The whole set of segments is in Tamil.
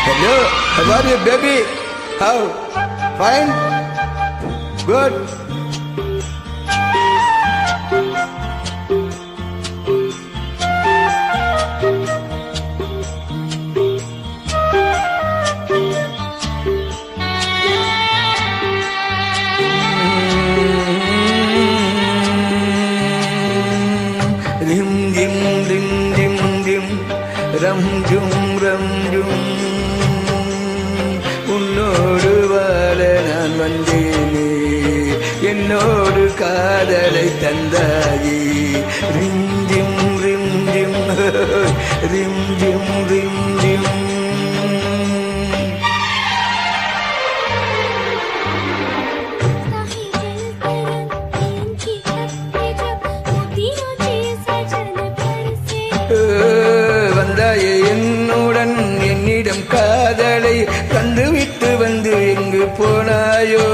Hello, how are you, baby? How? Fine? Good? Rim dim dim dim dim ram jum உன்னோடு வாழ நான் வந்தேனே என்னோடு காதலை தந்தாயே ரிம் ஜிம் ரிம் ஜிம் ரிம் ஜிம் ரிம் ஜிம் வந்தாயே என்னுடன் என்னிடம் காதலை கண்டுவிட்டு வந்து எங்கு போனாயோ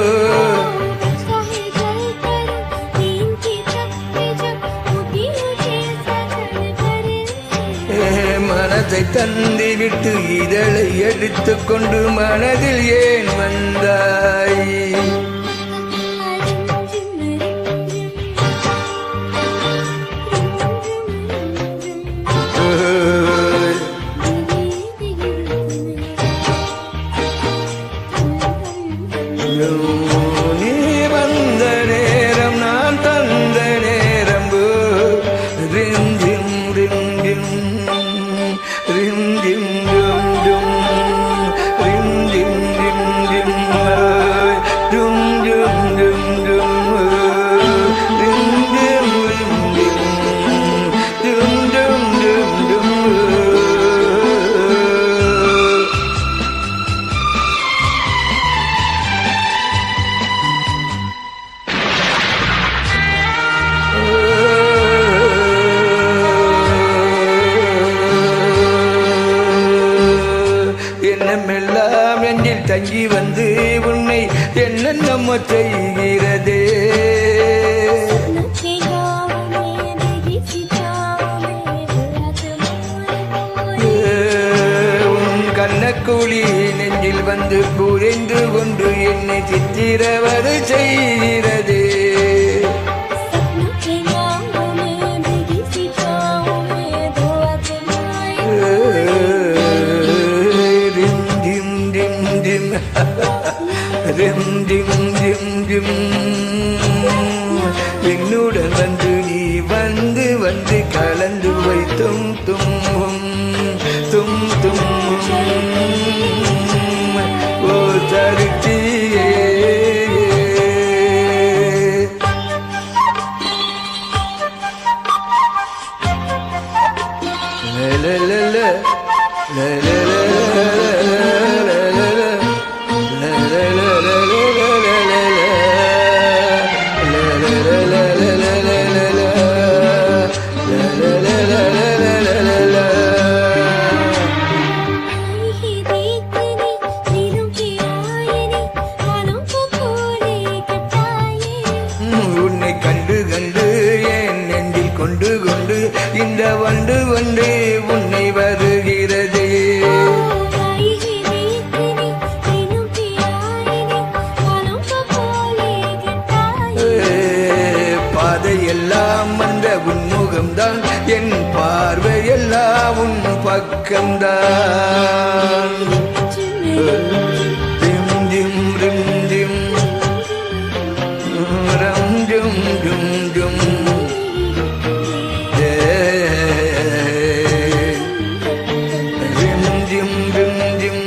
மனதை தந்திவிட்டு இதழை எடுத்துக்கொண்டு மனதில் ஏன் வந்தாய் நீ வந்த நேரம் நான் தந்த நேரம் ரிம் ஜிம் ரிம் ஜிம் ரிம் ஜிம் ஜும் ஜும் ரிம் ஜிம் ரிம் ஜிம் ஜும் ஜும் ஜும் ஜும் ரிம் ஜிம் ரிம் ஜிம் ஜும் ஜும் ஜும் ஜும் என்னமெல்லாம் நெஞ்சில் தங்கி வந்து உன்னை என்னென்னமோ செய்கிறதே உன் கண்ணக்குழி நெஞ்சில் வந்து புரிந்து கொண்டு என்னை சித்திரவதை செய்கிறதே ரிம் ஜிம் ஜிம் ஜிம் என்னுடன் வந்து நீ வந்து வந்து கலந்து வைத்தும் தும் தும் தும் ஓ தருச்சியே உன்னை கண்டு கண்டு என் நெஞ்சில் கொண்டு கொண்டு இந்த வண்டு வண்டு உன்னை வருகிறது பாதையெல்லாம் வந்த உன்முகம்தான் என் பார்வையெல்லாம் உன் பக்கம்தான் ரிம் ஜிம் ரிம் ஜிம் ரம் ஜும் ஜும் ஜும் ரிம் ஜிம் ரிம் ஜிம்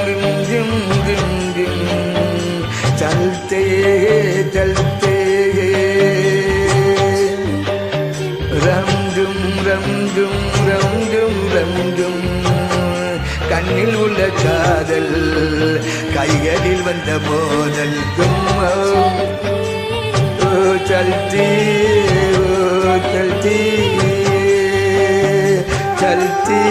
ரிம் ஜிம் ரிம் ஜிம் चलते चलते ரம் ஜும் ரம் ஜும் ரம் ஜும் ரம் ஜும் கண்ணில் உள்ள காதல் கைகளில் வந்த மோதல் चलती चलती चलती